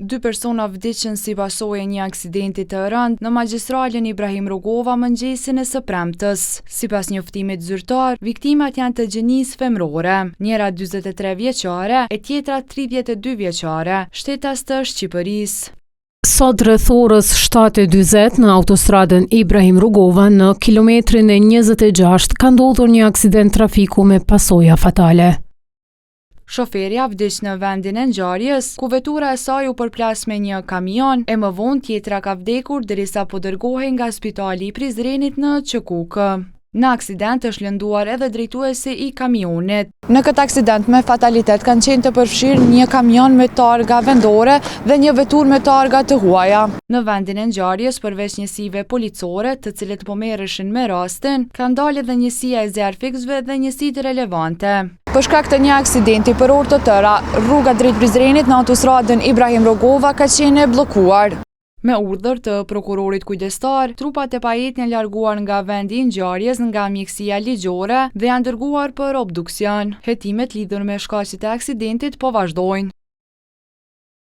2 persona vdiqën si pasojë e një aksidenti të rënd në magjistralen Ibrahim Rugova mëngjesin e së premtës. Sipas njoftimit zyrtar, viktimat janë të gjinisë femrore, njëra 43 vjeçare e tjetra 32 vjeçare, shtetas të Shqipërisë. Sot rreth orës 7:40 në autostradën Ibrahim Rugova në kilometrin e 26 ka ndodhur një aksident trafiku me pasoja fatale. Shoferja vdiq në vendin e ngjarjes, ku vetura e saj u përplas me një kamion, e më vonë tjetra ka vdekur derisa po dërgohej nga spitali i Prizrenit në Qëkukë. Në aksident është lënduar edhe drejtuesi i kamionit. Në këtë aksident me fatalitet kanë qenë të përfshirë një kamion me targa vendore dhe një veturë me targa të huaja. Në vendin e ngjarjes, përveç njësive policore, të cilët po merreshin me rastin, ka ndalë edhe njësia e zjarfikësve dhe njësitë relevante. Për shkak të një aksidenti për orë të tëra, rruga drejt Prizrenit në autostradën Ibrahim Rugova ka qenë e bllokuar. Me urdhër të prokurorit kujdestar, trupat e pajetën janë larguar nga vendi i ngjarjes nga mjekësia ligjore dhe janë dërguar për obduksion. Hetimet lidhur me shkaqjet e aksidentit po vazhdojnë.